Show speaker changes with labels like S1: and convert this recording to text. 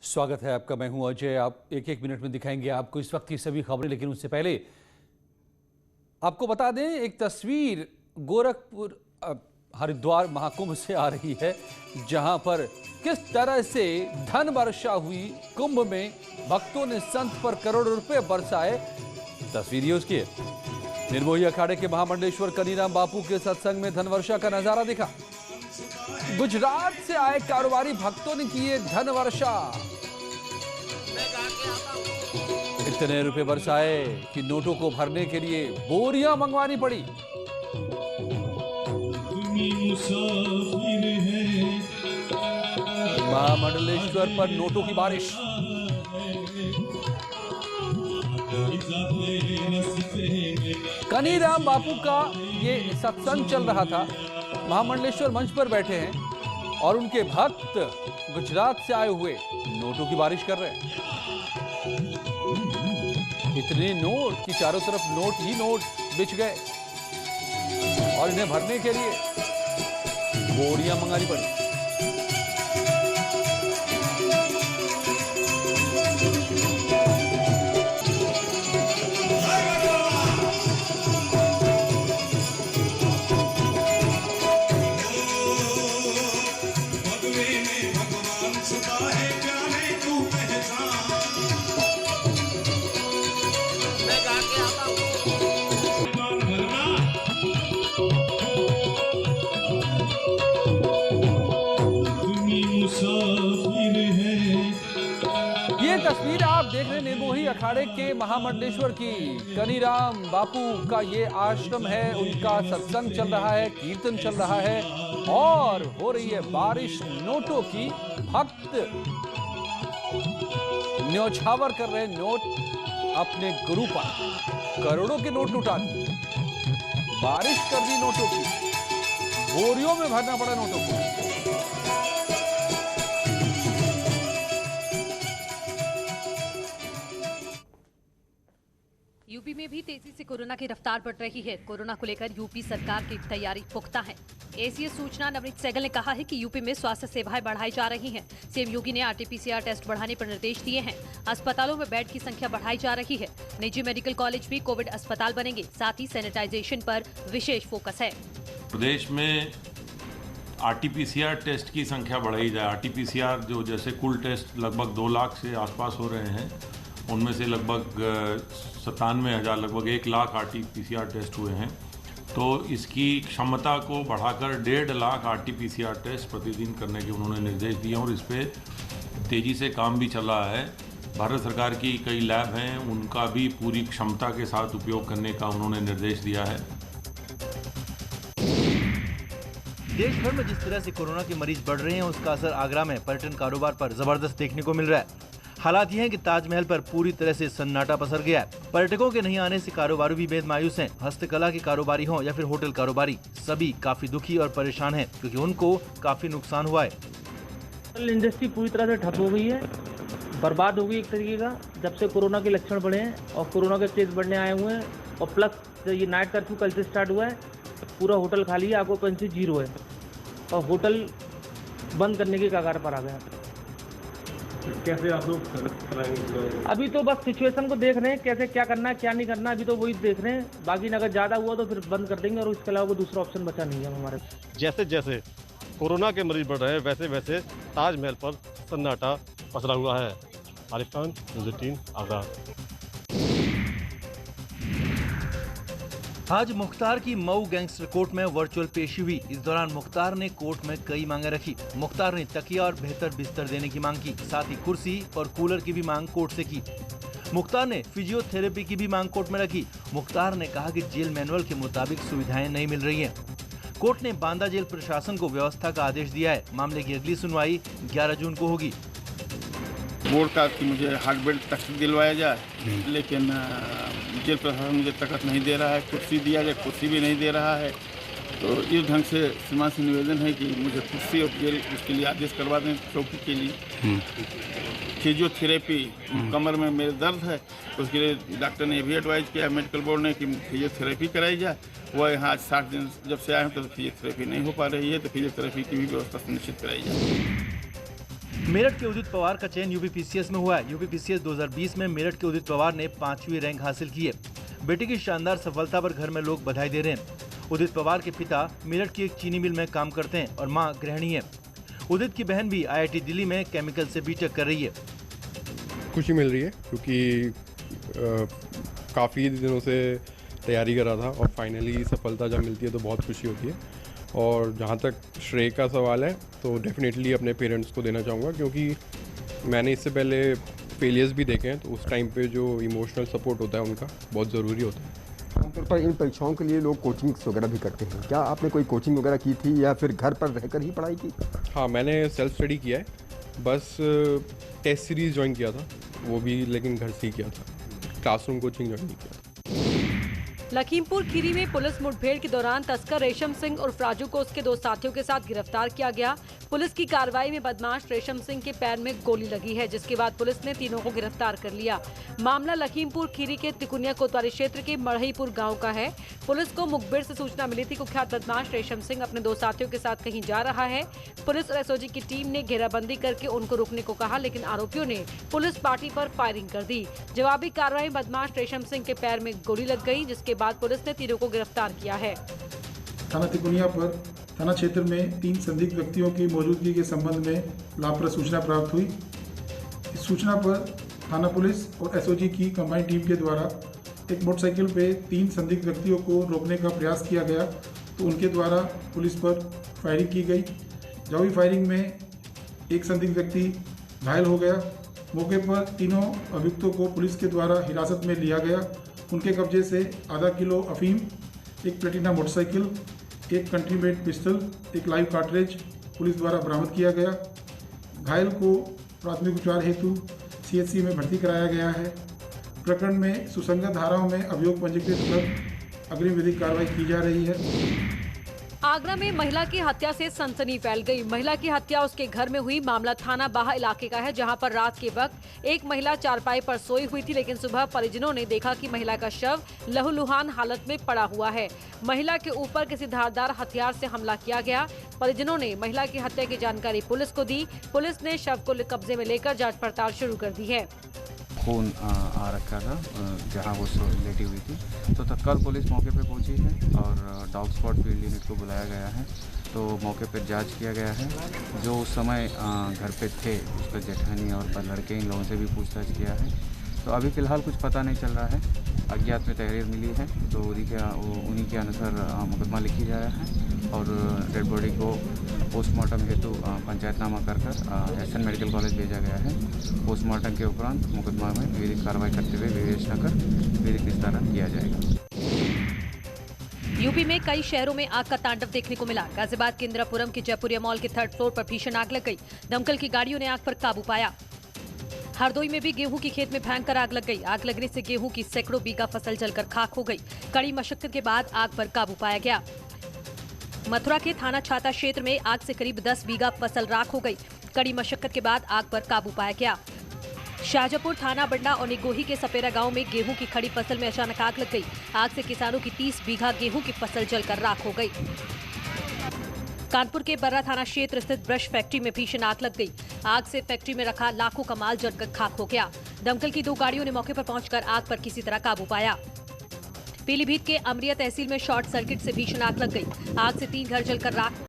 S1: स्वागत है आपका। मैं हूं अजय। आप एक एक मिनट में दिखाएंगे आपको इस वक्त की सभी खबरें, लेकिन उससे पहले आपको बता दें एक तस्वीर गोरखपुर हरिद्वार महाकुंभ से आ रही है, जहां पर किस तरह से धन वर्षा हुई। कुंभ में भक्तों ने संत पर करोड़ों रुपए बरसाए। तस्वीर ये उसकी है। निर्मोही अखाड़े के महामंडलेश्वर कनीराम बापू के सत्संग में धन वर्षा का नजारा दिखा। गुजरात से आए कारोबारी भक्तों ने किए धन वर्षा। इतने रुपए बरसाए कि नोटों को भरने के लिए बोरियां मंगवानी पड़ी। महामंडलेश्वर पर नोटों की बारिश। कनीराम बापू का ये सत्संग चल रहा था। महामंडलेश्वर मंच पर बैठे हैं और उनके भक्त गुजरात से आए हुए नोटों की बारिश कर रहे हैं। इतने नोट कि चारों तरफ नोट ही नोट बिछ गए और इन्हें भरने के लिए बोरियां मंगानी पड़ी। ये तस्वीर आप देख रहे हैं निर्मोही अखाड़े के महामंडलेश्वर की। कनीराम बापू का ये आश्रम है, उनका सत्संग चल रहा है, कीर्तन चल रहा है और हो रही है बारिश नोटों की। भक्त न्यौछावर कर रहे नोट अपने गुरु पर। करोड़ों के नोट लुटा दिए, बारिश कर दी नोटों की, बोरियों में भरना पड़ा नोटों को।
S2: यूपी में भी तेजी से कोरोना की रफ्तार बढ़ रही है। कोरोना को लेकर यूपी सरकार की तैयारी पुख्ता है। एसीएस सूचना नवनीत सहगल ने कहा है कि यूपी में स्वास्थ्य सेवाएं बढ़ाई जा रही हैं। सीएम योगी ने आरटीपीसीआर टेस्ट बढ़ाने पर निर्देश दिए हैं। अस्पतालों में बेड की संख्या बढ़ाई जा रही है। निजी मेडिकल कॉलेज भी कोविड अस्पताल बनेंगे। साथ ही सैनिटाइजेशन पर विशेष फोकस है।
S3: प्रदेश में आरटीपीसीआर टेस्ट की संख्या बढ़ाई जाए। आरटीपीसीआर जो जैसे कुल टेस्ट लगभग 2 लाख से आसपास हो रहे हैं, उनमें से लगभग 97,000 लगभग 1 लाख आरटीपीसीआर टेस्ट हुए हैं। तो इसकी क्षमता को बढ़ाकर 1.5 लाख आरटीपीसीआर टेस्ट प्रतिदिन करने के उन्होंने निर्देश दिए और इस पर तेज़ी से काम भी चल रहा है। भारत सरकार की कई लैब हैं, उनका भी पूरी क्षमता के साथ उपयोग करने का उन्होंने निर्देश दिया है।
S4: देश भर में जिस तरह से कोरोना के मरीज बढ़ रहे हैं, उसका असर आगरा में पर्यटन कारोबार पर जबरदस्त देखने को मिल रहा है। हालात ये हैं कि ताजमहल पर पूरी तरह से सन्नाटा पसर गया है। पर्यटकों के नहीं आने से कारोबारी भी बेहद मायूस हैं। हस्तकला के कारोबारी हों या फिर होटल कारोबारी, सभी काफी दुखी और परेशान हैं, क्योंकि उनको काफी नुकसान हुआ है।
S5: होटल इंडस्ट्री पूरी तरह से ठप हो गई है, बर्बाद हो गई एक तरीके का। जब से कोरोना के लक्षण बढ़े हैं और कोरोना के केस बढ़ने आए हुए हैं और प्लस ये नाइट कर्फ्यू कल से स्टार्ट हुआ है, पूरा होटल खाली है, ऑक्यूपेंसी 0 है और होटल बंद करने के कगार पर आ गया।
S6: कैसे आप लोग कराएंगे?
S5: अभी तो बस सिचुएशन को देख रहे हैं, कैसे क्या करना है क्या नहीं करना, अभी तो वही देख रहे हैं। बाकी अगर ज़्यादा हुआ तो फिर बंद कर देंगे और इसके अलावा दूसरा ऑप्शन बचा नहीं है हमारे।
S6: जैसे जैसे कोरोना के मरीज बढ़ रहे हैं, वैसे वैसे ताजमहल पर सन्नाटा पसरा हुआ है। आरिफ खान, न्यूज़ 18, आगरा।
S4: आज मुख्तार की मऊ गैंगस्टर कोर्ट में वर्चुअल पेशी हुई। इस दौरान मुख्तार ने कोर्ट में कई मांगे रखी। मुख्तार ने तकिया और बेहतर बिस्तर देने की मांग की, साथ ही कुर्सी और कूलर की भी मांग कोर्ट से की। मुख्तार ने फिजियोथेरेपी की भी मांग कोर्ट में रखी। मुख्तार ने कहा कि जेल मैनुअल के मुताबिक सुविधाएं नहीं मिल रही हैं। कोर्ट ने बांदा जेल प्रशासन को व्यवस्था का आदेश दिया है। मामले की अगली सुनवाई 11 जून को होगी।
S7: बोर्ड का कि मुझे हार्ट बेल्ट तक दिलवाया जाए, लेकिन जेल प्रशासन मुझे तकत नहीं दे रहा है। कुर्सी दिया जाए, कुर्सी भी नहीं दे रहा है। तो इस ढंग से श्रीमान से निवेदन है कि मुझे कुर्सी और जेल उसके लिए आदेश करवा दें। चौकी के लिए फिजियोथेरेपी, कमर में मेरे दर्द है, उसके लिए डॉक्टर ने भी एडवाइज किया, मेडिकल बोर्ड ने, कि फिजियोथेरेपी कराई जाए। वह यहाँ 60 दिन जब से आए हैं तो फिजियोथेरेपी नहीं हो पा रही है, तो फिजियोथेरेपी की भी व्यवस्था सुनिश्चित कराई जाए।
S4: मेरठ के उदित पवार का चयन यूपीपीसीएस में हुआ है। यूपीपीसीएस 2020 में मेरठ के उदित पवार ने 5वीं रैंक हासिल की है। बेटे की शानदार सफलता पर घर में लोग बधाई दे रहे हैं। उदित पवार के पिता मेरठ की एक चीनी मिल में काम करते हैं और मां गृहिणी है। उदित की बहन भी IIT दिल्ली में केमिकल से बीटेक कर रही है।
S8: खुशी मिल रही है क्योंकि काफ़ी दिनों से तैयारी कर रहा था और फाइनली सफलता जब मिलती है तो बहुत खुशी होती है। और जहाँ तक श्रेय का सवाल है तो डेफिनेटली अपने पेरेंट्स को देना चाहूँगा, क्योंकि मैंने इससे पहले फेलियर्स भी देखे हैं, तो उस टाइम पे जो इमोशनल सपोर्ट होता है उनका बहुत ज़रूरी होता है।
S9: आमतौर पर इन परीक्षाओं के लिए लोग कोचिंग्स वगैरह भी करते हैं, क्या आपने कोई कोचिंग वगैरह की थी या फिर घर पर रहकर ही पढ़ाई की?
S8: हाँ, मैंने सेल्फ स्टडी किया है, बस टेस्ट सीरीज़ ज्वाइन किया था, वो भी लेकिन घर से ही किया था, क्लासरूम कोचिंग ज्वाइन नहीं किया था।
S2: लखीमपुर खीरी में पुलिस मुठभेड़ के दौरान तस्कर रेशम सिंह उर्फ राजू को उसके 2 साथियों के साथ गिरफ्तार किया गया। पुलिस की कार्रवाई में बदमाश रेशम सिंह के पैर में गोली लगी है, जिसके बाद पुलिस ने तीनों को गिरफ्तार कर लिया। मामला लखीमपुर खीरी के तिकुनिया कोतवाली क्षेत्र के मढ़ईपुर गांव का है। पुलिस को मुखबिर से सूचना मिली थी कुख्यात बदमाश रेशम सिंह अपने 2 साथियों के साथ कहीं जा रहा है। पुलिस और SOG की टीम ने घेराबंदी करके उनको रुकने को कहा, लेकिन आरोपियों ने पुलिस पार्टी पर फायरिंग कर दी। जवाबी कार्रवाई में बदमाश रेशम सिंह के पैर में गोली लग गई, जिसके बाद पुलिस ने तीनों को गिरफ्तार किया है।
S10: थाना तिकुनिया पर थाना क्षेत्र में 3 संदिग्ध व्यक्तियों की मौजूदगी के संबंध में लाभप्रद सूचना प्राप्त हुई। इस सूचना पर थाना पुलिस और SOG की कंबाइंड टीम के द्वारा एक मोटरसाइकिल पे 3 संदिग्ध व्यक्तियों को रोकने का प्रयास किया गया, तो उनके द्वारा पुलिस पर फायरिंग की गई। जवाबी फायरिंग में एक संदिग्ध व्यक्ति घायल हो गया। मौके पर तीनों अभियुक्तों को पुलिस के द्वारा हिरासत में लिया गया। उनके कब्जे से आधा किलो अफीम, एक प्लेटिना मोटरसाइकिल, एक कंट्रीमेड पिस्टल, एक लाइव कार्ट्रिज पुलिस द्वारा बरामद किया गया। घायल को प्राथमिक उपचार हेतु CHC में भर्ती कराया गया है। प्रकरण में सुसंगत धाराओं में अभियोग पंजीकृत कर अग्रिम विधिक कार्रवाई की जा रही है।
S2: आगरा में महिला की हत्या से सनसनी फैल गई। महिला की हत्या उसके घर में हुई। मामला थाना बाहा इलाके का है, जहां पर रात के वक्त एक महिला चारपाई पर सोई हुई थी, लेकिन सुबह परिजनों ने देखा कि महिला का शव लहूलुहान हालत में पड़ा हुआ है। महिला के ऊपर किसी धारदार हथियार से हमला किया गया। परिजनों ने महिला की हत्या की जानकारी पुलिस को दी। पुलिस ने शव को कब्जे में लेकर जाँच पड़ताल शुरू कर दी है।
S11: खून आ रखा था जहां वो लेटी हुई थी, तो तत्काल पुलिस मौके पर पहुंची है और डॉग स्पॉट फील्ड यूनिट को बुलाया गया है। तो मौके पर जांच किया गया है। जो उस समय घर पे थे उसका जेठानी और लड़के, इन लोगों से भी पूछताछ किया है। तो अभी फ़िलहाल कुछ पता नहीं चल रहा है। अज्ञात में तहरीर मिली है, तो उन्हीं के अनुसार मुकदमा लिखी जा रहा है और डेड बॉडी को पोस्टमार्टम हेतु पंचायतनामा कर SN मेडिकल कॉलेज भेजा गया है। पोस्टमार्टम के उपरांत मुकदमा में विधिक कार्रवाई करते हुए विवेचना कर विधिक निस्तारण किया जाएगा।
S2: यूपी में कई शहरों में आग का तांडव देखने को मिला। गाजियाबाद के इंदिरापुरम के जयपुरिया मॉल के 3rd फ्लोर पर भीषण आग लग गई। दमकल की गाड़ियों ने आग पर काबू पाया। हरदोई में भी गेहूं की खेत में भयंकर आग लग गई। आग लगने से गेहूं की सैकड़ों बीघा फसल जलकर खाक हो गई। कड़ी मशक्कत के बाद आग पर काबू पाया गया। मथुरा के थाना छाता क्षेत्र में आग से करीब 10 बीघा फसल राख हो गई। कड़ी मशक्कत के बाद आग पर काबू पाया गया। शाहजहांपुर थाना बंडा और निगोही के सपेरा गांव में गेहूं की खड़ी फसल में अचानक आग लग गई। आग से किसानों की 30 बीघा गेहूं की फसल जलकर राख हो गई। कानपुर के बर्रा थाना क्षेत्र स्थित ब्रश फैक्ट्री में भीषण आग लग गई। आग से फैक्ट्री में रखा लाखों का माल जलकर खाक हो गया। दमकल की 2 गाड़ियों ने मौके पर पहुंचकर आग पर किसी तरह काबू पाया। पीलीभीत के अमरिया तहसील में शॉर्ट सर्किट से भीषण आग लग गई। आग से 3 घर जलकर राख